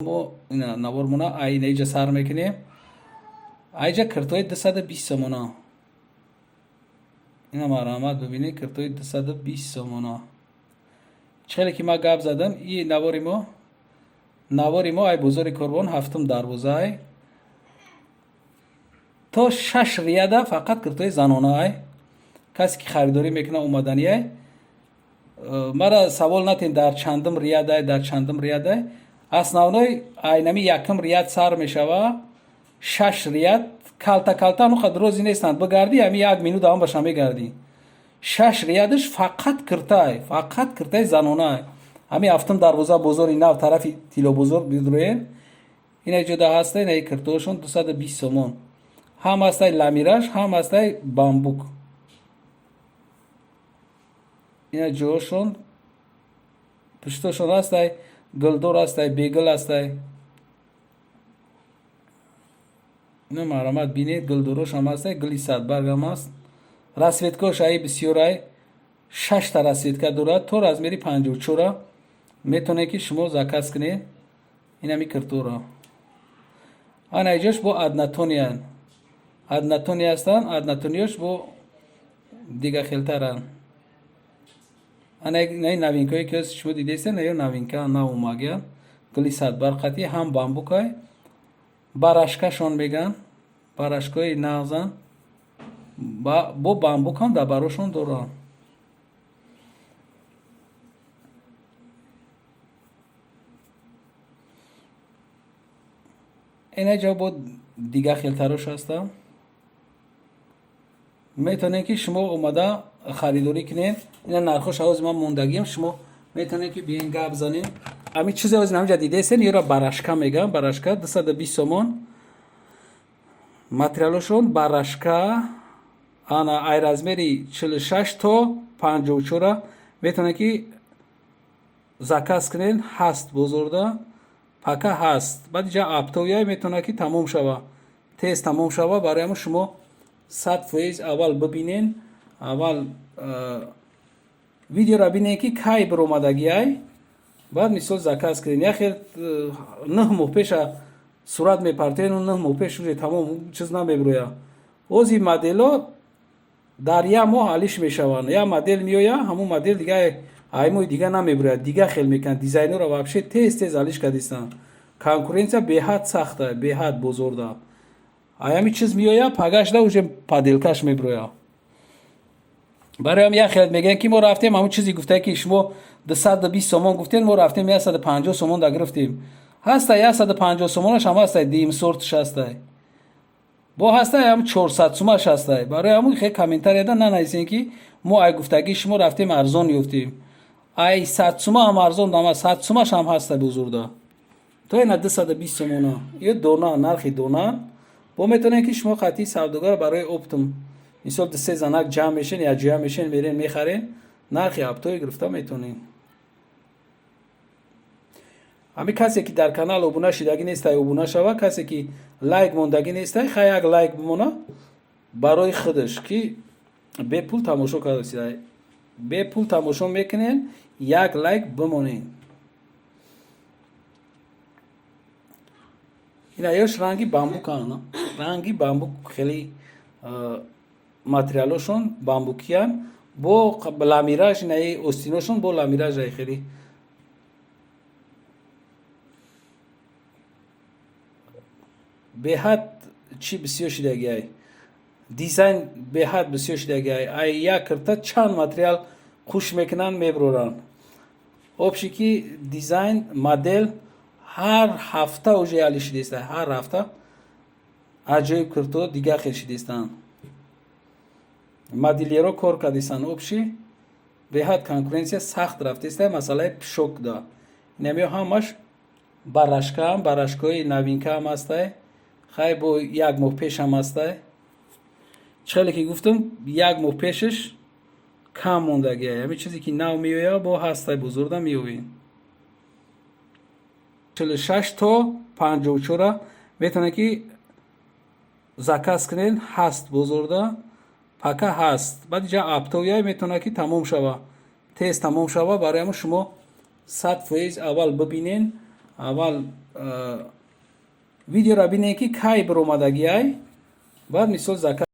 ما اینا نوارمونا ای نیجا سر میکنیم ایجا کرتوی 220 سومونا. اینا مرامت ببینید کرتوی 220 سومونا. چخیلی که ما گاب زدم این نواری ما ای بزرگ کربون هفتم دروازه تو 6 ریاده فقط کرتوی زنانه ای کسی که خریداری میکنه اومدنی ای مرا سوال نتین در چندم ریاده در چندم ریاده основной айнами якам рият сар мешава 6 рият калта ну рози нестанд бигарди ами 1 минут давом баша мегарди 6 риядаш фақат киртай занона ами ҳафтум дарвоза бозори нав тарафи тило бозор бидроен ина ҷода ҳастай ина киртошон 220 сомон ҳам ҳастай ламираш ҳам ҳастай бамбук ина ҷошон пуштошон ҳастай гулдор ҳастай бегул ҳастай ина маромат бинед гулдорош ҳам ҳастай гули садбаргам аст расветкош аи бисёрай 6 та расветка дорад то размери 54 метавонед ки шумо заказ кунед инами киртора ана иҷош бо аднатони ҳастанд аднатониёш бо дига хелтаранд ана новинкое ки шумо дидесен ё новинка нав омагия гули садбарқати ҳам бамбукай барашкашон меган барашкои нағзан бо бамбук ҳам дар барошон доранд ина ҷо бо дига хелтарош ҳастанд метавонед ки шумо омада харидорӣ кунед ина нархош ҳози ман мондагиам шумо метавонед ки биен гап занед ами чизе ҳози ҳамҷа дидесен ёра барашка меган барашка 220 сомон материалошон барашка ана ай размери 46 то 54 метавонед ки заказ кунед ҳаст бозорда пака ҳаст баъд иҷа аптояй метавонад ки тамом шава тез тамом шава барои ҳамон шумо 100% аввал бибинен аввал видеора бинед ки кай биромадагиай баъд мисол заказ кунед яхел 9 моҳ пеша сурат мепартоену 9 моҳ пеш уже тамом чиз намебироя ози модело дар як моҳ ҳалиш мешаванд як модел меоя ҳамон модел дига аймои дига намебироя дига хел мекунад дизайнера вообще тез ҳалиш кардистанд конкуренсия беҳад сахта беҳад бозорда аями чиз меоя пагашда уже паделкаш мебироя барои ҳам як хел мегӯянд ки мо рафтем ҳамон чизи гуфтае ки шумо 220 сомон гуфтем мо рафтем 150 сомон да гирифтем ҳастай 150 сомонаш ҳам ҳастай дим сортш ҳастай бо ҳастай ҳам 400 сомаш ҳастай барои ҳамон хел комментарияда нанависем ки мо ай гуфтаги шумо рафтем арзон ёфтем ай 100 сума ҳам арзон дама 100 сумаш ҳам ҳастай бузурда то ина 220 сомона ё дона нархи дона бо метавонед ки шумо қатъи савдогар барои оптум мисол се занак ҷамъ мешен я ҷоя мешен мерен мехарен нархи аптои гирифта метавонед ҳами касе ки дар канал обуна шидагӣ нестай обуна шава касе ки лайк мондагӣ нестай хай як лайк бимона барои худаш ки бепул тамошо кардасида бепул тамошо мекунен як лайк бимонед ина ёш ранги бамбукана ранги бамбук хеле материалошон бамбукиян бо ламираж инаи остиношон бо ламиражай хеле беҳад чи бисёр шидагиай дизайн беҳад бисёр шидагиай ай як кирта чанд материал хуш мекунанд мебироранд обши ки дизайн модел ҳар ҳафта уже али шидеста ҳар ҳафта аҷоиб кирто дига хел шидестанд модельеро кор кардистанд обши беҳад конкуренсия сахт рафтеста масъалаи пӯшок да инамё ҳамаш барашкаам барашкои новинкаам ҳастай хай бо як моҳ пешам ҳастай чхеле ки гуфтам як моҳ пешаш кам мондагиай ҳамин чизе ки нав меоя бо ҳастай бузурда меовӣ 46 то 54 метавонед ки заказ кунед ҳаст бузурда пака ҳаст баъд иҷа аптояй метавонад ки тамом шава тез тамом шава барои ҳамон шумо 100% аввал бибинен аввал видеоро бинед ки кай баромадагиай баъд мисол заказ